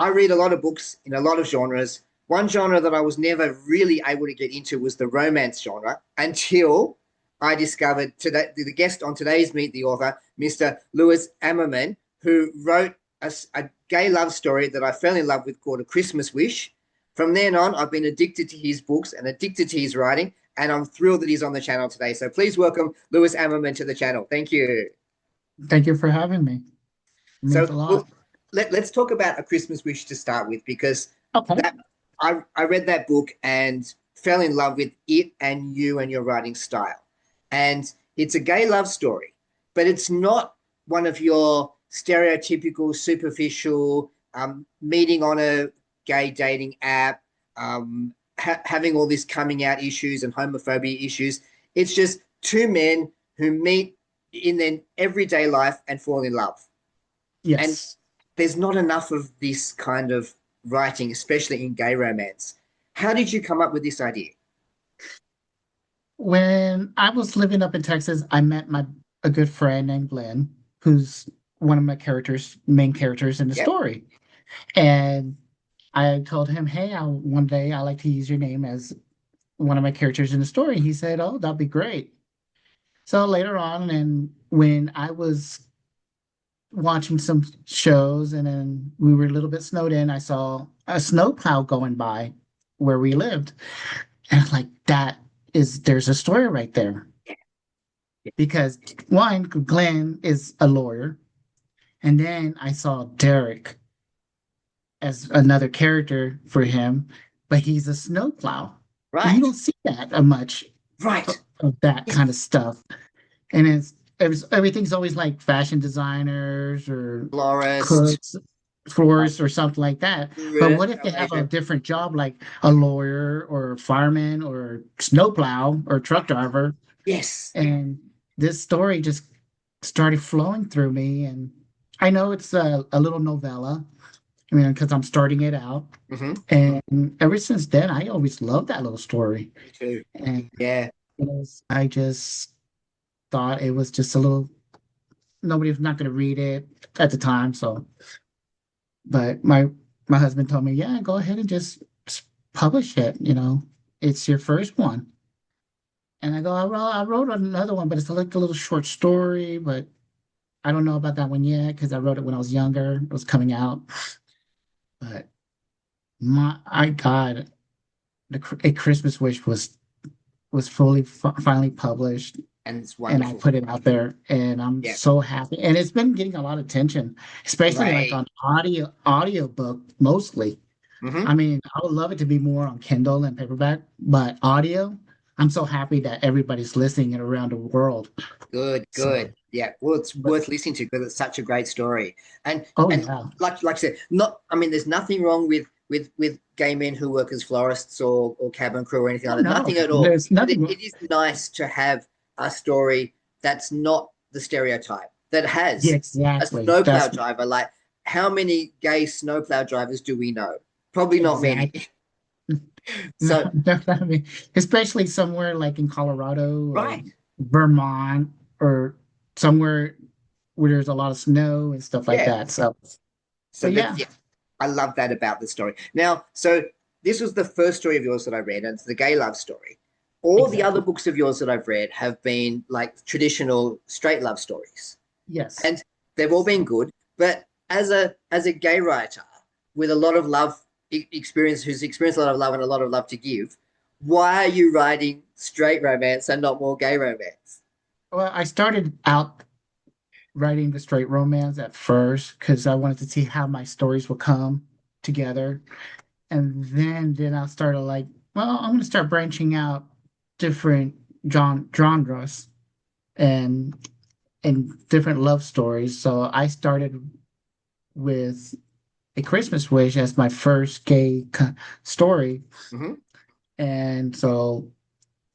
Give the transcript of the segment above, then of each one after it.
I read a lot of books in a lot of genres. One genre that I was never really able to get into was the romance genre until I discovered today the guest on today's Meet the Author, Mr. Lewis Ammerman, who wrote a gay love story that I fell in love with called A Christmas Wish. From then on, I've been addicted to his books and addicted to his writing, and I'm thrilled that he's on the channel today. So please welcome Lewis Ammerman to the channel. Thank you. Thank you for having me. It means So a lot. well, let's talk about A Christmas Wish to start with, because Okay. that I read that book and fell in love with it and you and your writing style. And it's a gay love story, but it's not one of your stereotypical, superficial meeting on a gay dating app, having all these coming out issues and homophobia issues. It's just two men who meet in their everyday life and fall in love. And Yes. there's not enough of this kind of writing, especially in gay romance. How did you come up with this idea? When I was living up in Texas, I met my a good friend named Glenn, who's one of my main characters in the Yep. story. And I told him, "Hey, one day I like to use your name as one of my characters in the story." He said, "Oh, that'd be great." So later on, and when I was watching some shows, and then we were a little bit snowed in, I saw a snowplow going by where we lived. And I'm like, there's a story right there. Because one, Glenn is a lawyer. And then I saw Derek as another character for him, but he's a snowplow. And you Right, don't see that much right. of that kind of stuff. And everything's always like fashion designers or Florist, cooks, florists, or something like that. But what if they have a agent. different job, like a lawyer or fireman or snowplow or truck driver? Yes. And this story just started flowing through me. And I know it's a little novella, I mean, because I'm starting it out. Hmm. And ever since then, I always loved that little story. Me too. And Yeah. I just thought it was just a little, nobody was not going to read it at the time. So, but my husband told me, yeah, go ahead and just publish it. It's your first one. And I go, I wrote another one, but it's like a little short story, but I don't know about that one yet because I wrote it when I was younger. It was coming out. But I got A Christmas Wish was finally published, And it's and I wonderful. put it out there, and I'm Yeah. so happy. And it's been getting a lot of attention, especially like Great. on audiobook mostly. Hmm. I mean, I would love it to be more on Kindle and paperback, but audio, I'm so happy that everybody's listening it around the world. Good, So, good. Yeah. Well, it's but worth listening to because it's such a great story. And oh and yeah, like I said, not I mean, there's nothing wrong with gay men who work as florists or cabin crew or anything oh like that. no, Nothing at all. there's But nothing. it is nice to have a story that's not the stereotype, that Yeah, has a exactly. snowplow That's driver. Like, how many gay snowplow drivers do we know? Probably not many. exact. No, So, definitely, especially somewhere like in Colorado or right. Vermont or somewhere where there's a lot of snow and stuff like Yeah. that. So, So but that's, yeah, yeah, I love that about the story. Now, so this was the first story of yours that I read, and it's the gay love story. All the other exactly. books of yours that I've read have been like traditional straight love stories, Yes. and they've all been good. But as a gay writer with a lot of love experience, who's experienced a lot of love and a lot of love to give, why are you writing straight romance and not more gay romance? Well, I started out writing the straight romance at first because I wanted to see how my stories would come together. And then I started like, well, I'm going to start branching out different genres and different love stories. So I started with A Christmas Wish as my first story. Hmm. And so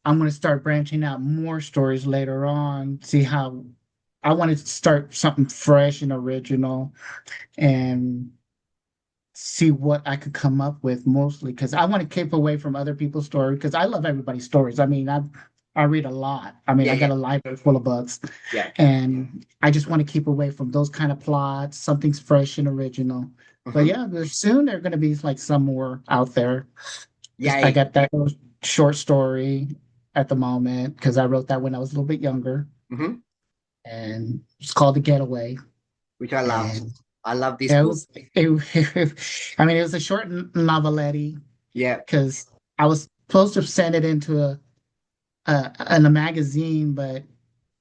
I'm going to start branching out more stories later on, see how I wanted to start something fresh and original and see what I could come up with mostly because I want to keep away from other people's stories because I love everybody's stories. I mean, I read a lot. I mean, Yeah, I got yeah, a library full of books, yeah. and I just want to keep away from those kind of plots. Something's fresh and original. But Hmm. yeah, soon there are going to be like some more out there. I Yay. got that short story at the moment because I wrote that when I was a little bit younger, Hmm. and it's called The Getaway. Which I loved. And I love this yeah, book. I mean, it was a short novelette Yeah. because I was supposed to send it into a magazine, but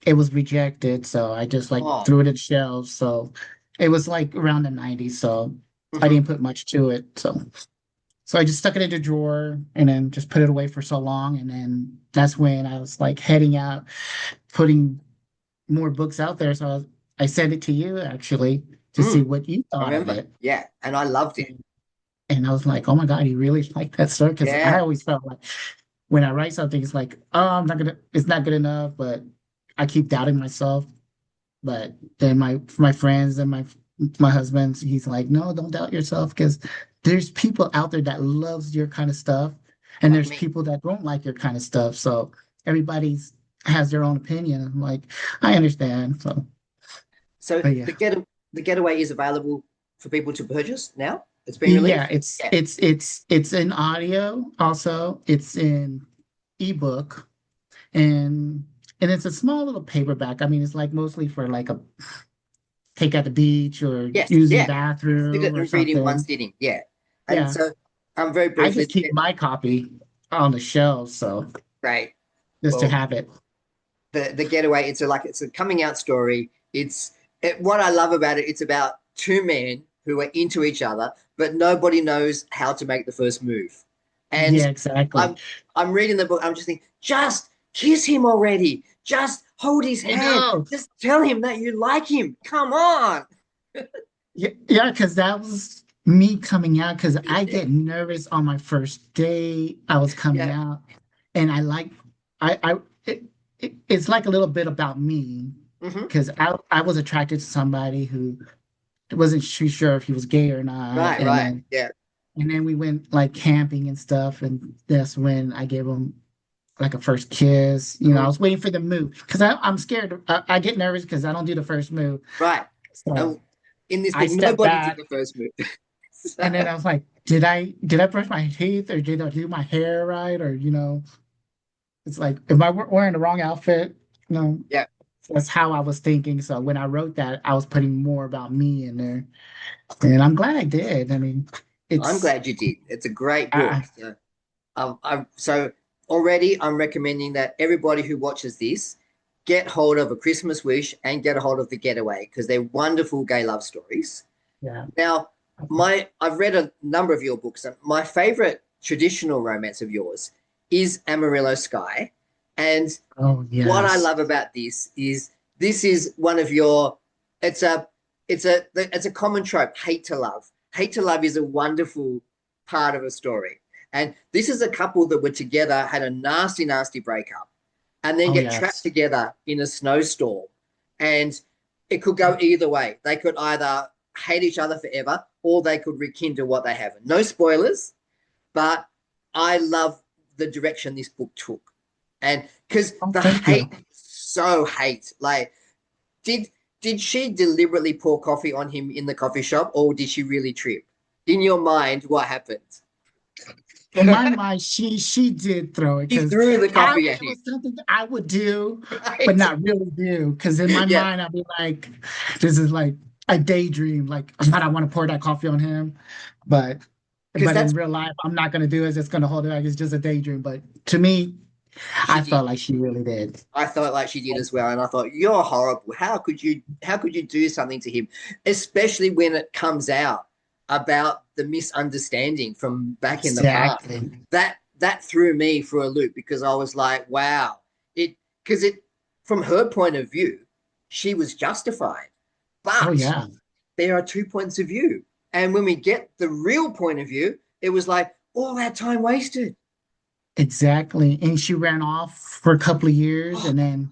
it was rejected. So I just like Oh. threw it in shelves. So it was like around the 90s. So I Hmm. didn't put much to it. So I just stuck it in a drawer and then just put it away for so long. And then that's when I was like heading out, putting more books out there. So I sent it to you actually to see Mm. what you I thought of remember. it. Yeah. And I loved it. And I was like, oh my God, you really like that story? Because I Yeah. always felt like when I write something, it's like, oh, it's not good enough, but I keep doubting myself. But then my friends and my husband, he's like, no, don't doubt yourself because there's people out there that loves your kind of stuff, and Like there's me. people that don't like your kind of stuff. So everybody's has their own opinion. I'm like, I understand. So, So but yeah, the getaway is available for people to purchase now. It's been yeah, released. Yeah. it's in audio also. It's in ebook and it's a small little paperback. I mean, it's like mostly for like a take at the beach or Yes. use in the Yeah. Sit bathroom it or and read in one something. sitting. Yeah. And Yeah. so very I briefly, just keep my copy on the shelf, so great. just to Well, have it. the getaway, it's a coming out story. What I love about it, it's about two men who are into each other, but nobody knows how to make the first move. And Yeah, exactly. I'm I'm reading the book, I'm just thinking, just kiss him already. Just hold his I hand. know. Just tell him that you like him. Come on. Yeah, yeah, because that was me coming out because I get nervous on my first day. I was coming Yeah. out and I it's like a little bit about me Hmm. because I was attracted to somebody who wasn't too sure if he was gay or not. Right, right. Yeah. And then we went like camping and stuff, and that's when I gave him like a first kiss. You know, I Hmm. was waiting for the move because I'm scared. I get nervous because I don't do the first move. Right. So And in this I book, stepped nobody did back, the first move. and then So, I was like, did I brush my teeth or did I do my hair right? Or it's like, am I wearing the wrong outfit? No, yeah. that's how I was thinking. So when I wrote that, I was putting more about me in there, and I'm glad I did. I mean, I'm it's glad you did. It's a great book. I, So already I'm recommending that everybody who watches this get hold of A Christmas Wish and get a hold of The Getaway because they're wonderful gay love stories. yeah. Now, I've read a number of your books. And my favorite traditional romance of yours is Amarillo Sky. And Oh what I yes. love about this is one of your it's a it's a common trope, hate to love. Hate to love is a wonderful part of a story. And this is a couple that were together, had a nasty, nasty breakup, and then Oh get trapped yes. together in a snowstorm. And it could go either way. They could either hate each other forever or they could rekindle what they have. No spoilers, but I love the direction this book took. And because Oh, the thank you. hate, so hate, like, did did she deliberately pour coffee on him in the coffee shop, or did she really trip? In your mind, what happened? In my mind, she did throw it She because threw the I coffee at it him, was something that I would do, but right? not really do. Because in my Yeah, mind, I'd be like, this is like a daydream. Like, God, I want to pour that coffee on him, but because in that's real life, I'm not gonna do it. It's just gonna hold it like it's just a daydream. But to me, she I did. felt like she really did. I felt like she did as well, and I thought you're horrible. How could you do something to him, especially when it comes out about the misunderstanding from back in the past? Exactly. That threw me for a loop because I was like, wow, it because it from her point of view, she was justified, Oh but yeah, there are two points of view, and when we get the real point of view, it was like all that time wasted. exactly. And she ran off for a couple of years, Oh, and then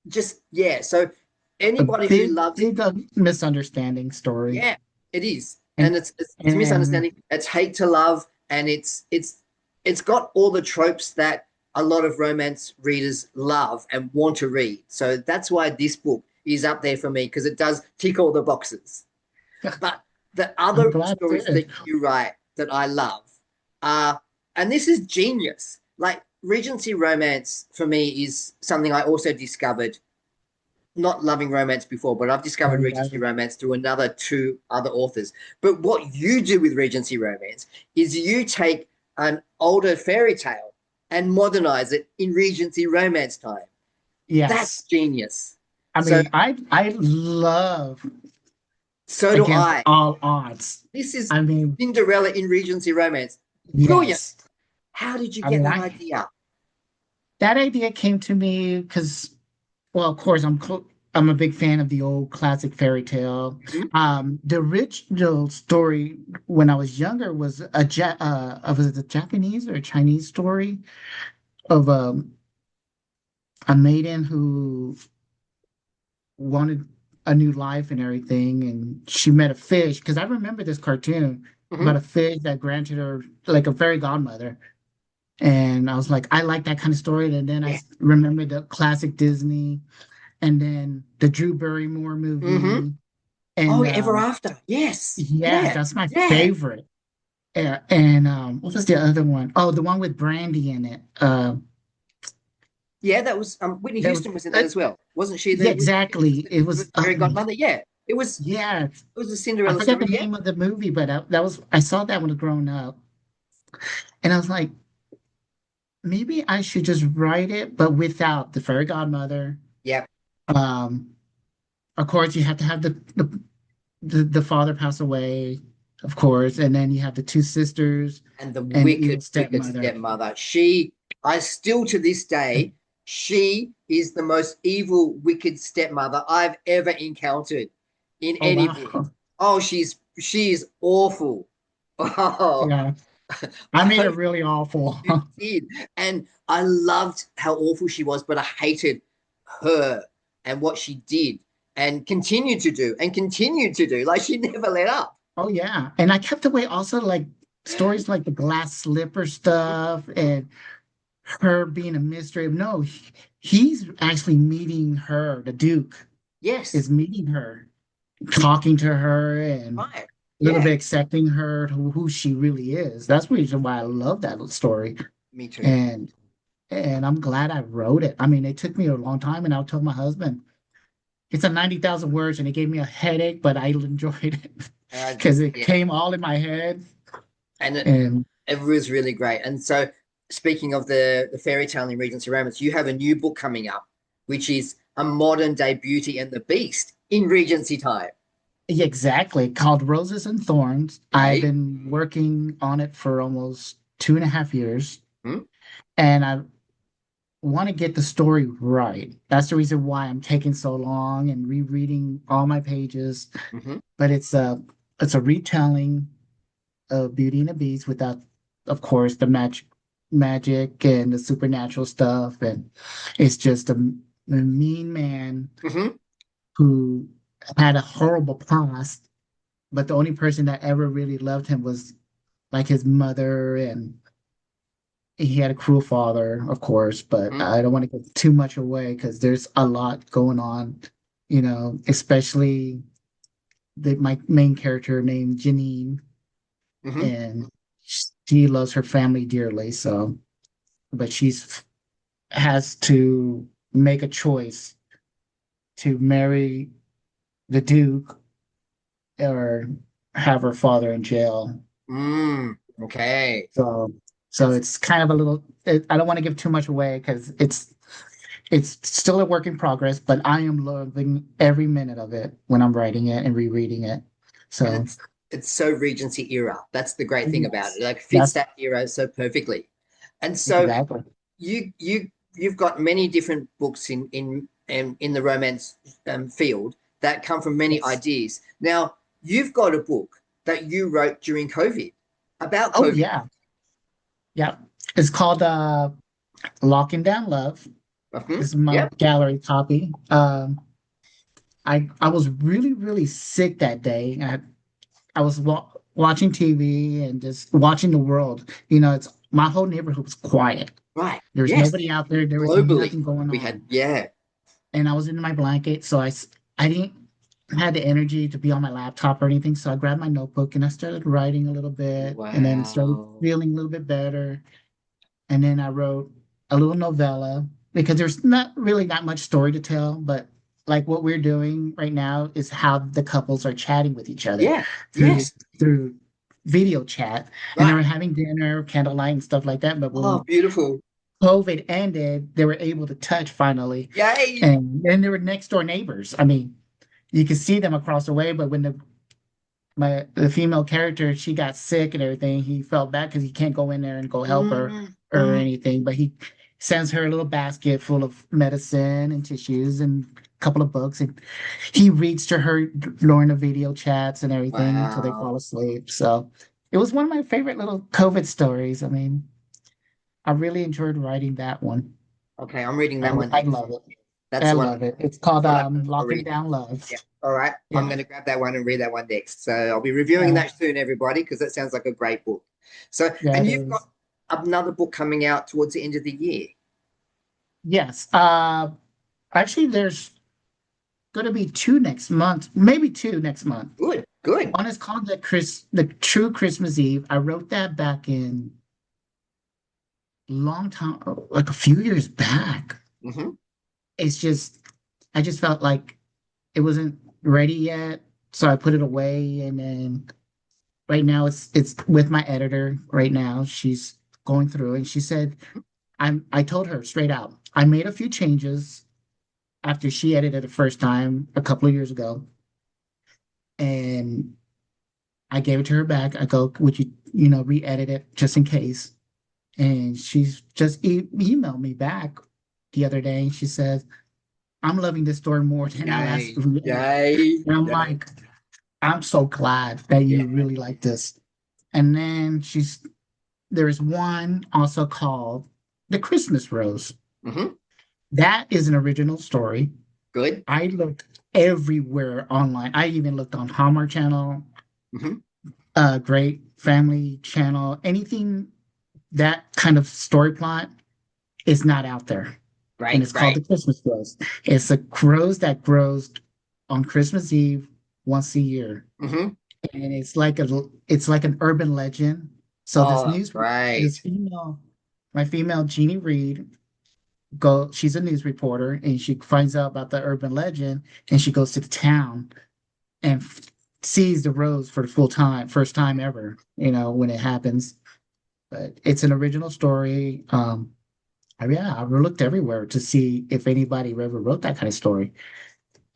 just yeah. So a anybody who big, loves big misunderstanding story. yeah, it is, And and it's and misunderstanding. It's hate to love, and it's got all the tropes that a lot of romance readers love and want to read. So that's why this book is up there for me because it does tick all the boxes. But The I'm other glad stories it did. that you write that I love are, and this is genius. Like Regency romance for me is something I also discovered, not loving romance before, but I've Oh, discovered yeah. Regency romance through another two other authors. But what you do with Regency romance is you take an older fairy tale and modernize it in Regency romance time. That's Yes. genius. I So mean, I love so do Against I. All Odds. This is I mean, Cinderella in Regency romance. Brilliant. yes. How did you I get mean, that I idea? that idea came to me because, well, of course, I'm a big fan of the old classic fairy tale. Mhm. The original story when I was younger was was it a Japanese or a Chinese story of a maiden who wanted a new life and everything, and she met a fish. Because I remember this cartoon about Mhm. a fish that granted her like a fairy godmother. And I was like, I like that kind of story. And then Yeah. remember the classic Disney, and then the Drew Barrymore Mhm. movie. Oh, And Ever After. Yes. yeah, Yeah. that's my Yeah. favorite. And what was the other one? Oh, the one with Brandy in it. Yeah, that was Whitney There was Houston was in that as well. Wasn't she Yeah, was exactly. It the was fairy godmother? Yeah. yeah. It was a I Cinderella forgot story, the yeah. name of the movie, but I saw that when I was growing up, and I was like, maybe I should just write it, but without the fairy godmother. Yeah. Um, of course, you have to have the father pass away, of course, and then you have the two sisters And the and the evil wicked, wicked stepmother. stepmother. I still to this day, she is the most evil, wicked stepmother I've ever encountered in Oh any wow. book. Oh, she's awful. Oh, Yeah. I made it I really awful. you did. And I loved how awful she was, but I hated her and what she did and continued to do. Like she never let up. Oh yeah. And I kept away also like stories like the glass slipper stuff and her being a mystery. No, he's actually meeting her. The Duke Yes, is meeting her, talking to her, and right. a little Yeah, bit accepting her who she really is. That's the reason why I love that story. me too. And I'm glad I wrote it. I mean, it took me a long time, and I told my husband it's a 90,000 words, and it gave me a headache, but I enjoyed it Uh, because it yeah, came all in my head. and And it was really great. And so, speaking of the fairy tale in Regency Romance, you have a new book coming up, which is a modern day Beauty and the Beast in Regency time. yeah, exactly, called Roses and Thorns. I've Hey, been working on it for almost 2.5 years, hmm? and I want to get the story right. That's the reason why I'm taking so long and rereading all my pages. Mm-hmm. But it's a retelling of Beauty and the Beast without, of course, the magic and the supernatural stuff. And it's just a mean man Mm-hmm. who had a horrible past, but the only person that ever really loved him was like his mother, and he had a cruel father, of course, but Mm-hmm. I don't want to give too much away because there's a lot going on, especially my main character named Janine, Mm-hmm. and she loves her family dearly. So, but she's has to make a choice to marry the Duke or have her father in jail. Okay. So, so It's it's kind of I don't want to give too much away because it's still a work in progress, but I am loving every minute of it when I'm writing it and rereading it. and So, it's so Regency era. That's the great thing about it. yes, Like fits that's that era so perfectly. And so exactly. you've got many different books in the romance field that come from many Yes. ideas. Now you've got a book that you wrote during COVID about Oh COVID. yeah, yeah. It's called Locking Down Love. Mhm. This is my Yep. gallery copy. I was really really sick that day. I was watching TV and just watching the world. It's my whole neighborhood was quiet. Right. There was Yes. nobody out there. There was Globally, nothing going we had on. yeah. And I was in my blanket, so I didn't. had the energy to be on my laptop or anything. So I grabbed my notebook and I started writing a little bit and then started Wow. feeling a little bit better. And then I wrote a little novella because there's not really that much story to tell, but like what we're doing right now is how the couples are chatting with each other Yeah. through Yes. through video chat. And they Right. were having dinner, candlelight and stuff like that. But Oh, when beautiful. COVID ended, they were able to touch finally. Yay. And then they were next door neighbors. I mean, you could see them across the way, but when the female character, she got sick and everything, he felt bad because he can't go in there and go help her Mm, or mm. anything. But he sends her a little basket full of medicine and tissues and a couple of books, and he reads to her during the video chats and everything until they fall Wow. asleep. So it was one of my favorite little COVID stories. I mean, I really enjoyed writing that one. Okay, I'm reading I, that one I next. love it. That's I the one. love it. It's That's called one I've got to Locking read. Down Love. Yeah. All right. I'm Yeah. going to grab that one and read that one next. So I'll be reviewing Yeah. that soon, everybody, because that sounds like a great book. So, Yeah, and it you've got is. another book coming out towards the end of the year. Yes. Actually, there's going to be two next month, maybe two next month. Good, good. One is called the True Christmas Eve. I wrote that back in long time, like a few years back. Hmm. It's just, I just felt like it wasn't ready yet, so I put it away. And then right now, it's with my editor. Right now, she's going through, and she said, I told her straight out, I made a few changes after she edited it the first time a couple of years ago. And I gave it to her back. I go, would you re-edit it just in case? And she's just emailed me back the other day. And she says, I'm loving this story more than I last Yay, read. yay, And I'm yay. like, I'm so glad that Yeah. you really like this. And then there's one also called The Christmas Rose. Hmm. That is an original story. Good. I looked everywhere online. I even looked on Hallmark Channel, Hmm. Great Family Channel, anything that kind of story plot is not out there. And Great, it's called great. the Christmas Rose. It's a rose that grows on Christmas Eve once a year. Hmm. And it's like an urban legend. So Oh, great. this female, my female Jeannie Reed, she's a news reporter and she finds out about the urban legend and she goes to the town and sees the rose for the first time ever, when it happens. But it's an original story. Yeah, I looked everywhere to see if anybody ever wrote that kind of story,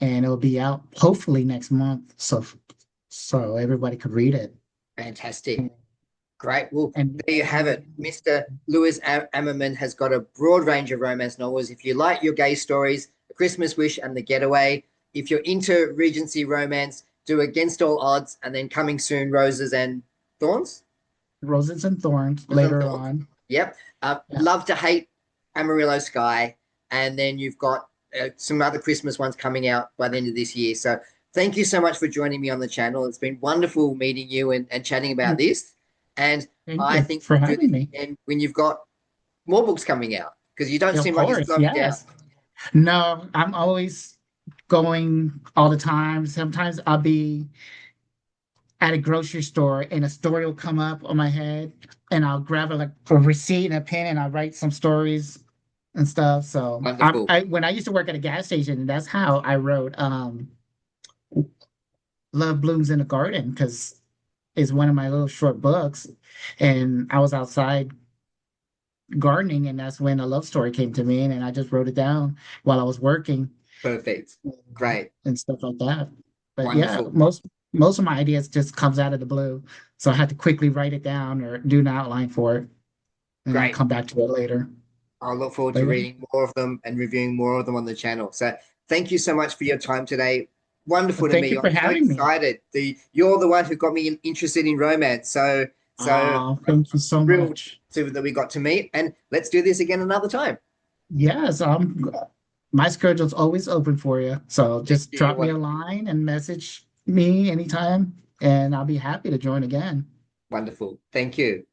and it'll be out hopefully next month, so everybody could read it. Fantastic. Great. Well, And there you have it. Mr. Lewis Ammerman has got a broad range of romance novels. If you like your gay stories, A Christmas Wish and The Getaway, if you're into Regency romance, do Against All Odds, and then coming soon, Roses and Thorns. Roses and Thorns Roses and later Thorns. on. Yep. Yeah. Love to Hate Amarillo Sky. And then you've got some other Christmas ones coming out by the end of this year. So thank you so much for joining me on the channel. It's been wonderful meeting you and chatting about this. And Thank I you think for we'll do having this me. again when you've got more books coming out because you don't Of seem like you're course, slowing down. yes. No, I'm always going all the time. Sometimes I'll be at a grocery store and a story will come up on my head and I'll grab a receipt and a pen and I'll write some stories and stuff. So Wonderful. when I used to work at a gas station, that's how I wrote Love Blooms in the Garden because it's one of my little short books. And I was outside gardening and that's when a love story came to me and I just wrote it down while I was working Perfect. Great. and stuff like that. But yeah, Wonderful. most of my ideas just comes out of the blue. So I had to quickly write it down or do an outline for it and then Great. come back to it later. I'll look forward to But yeah, reading more of them and reviewing more of them on the channel. So thank you so much for your time today. Wonderful to thank me. you for I'm so having me. excited. You're the one who got me interested in romance. So Oh, thank you so thrilled much. that we got to meet. And let's do this again another time. Yes, my schedule's always open for you. So Thank just you. You're drop me a wonderful. line and message me anytime and I'll be happy to join again. Wonderful. Thank you.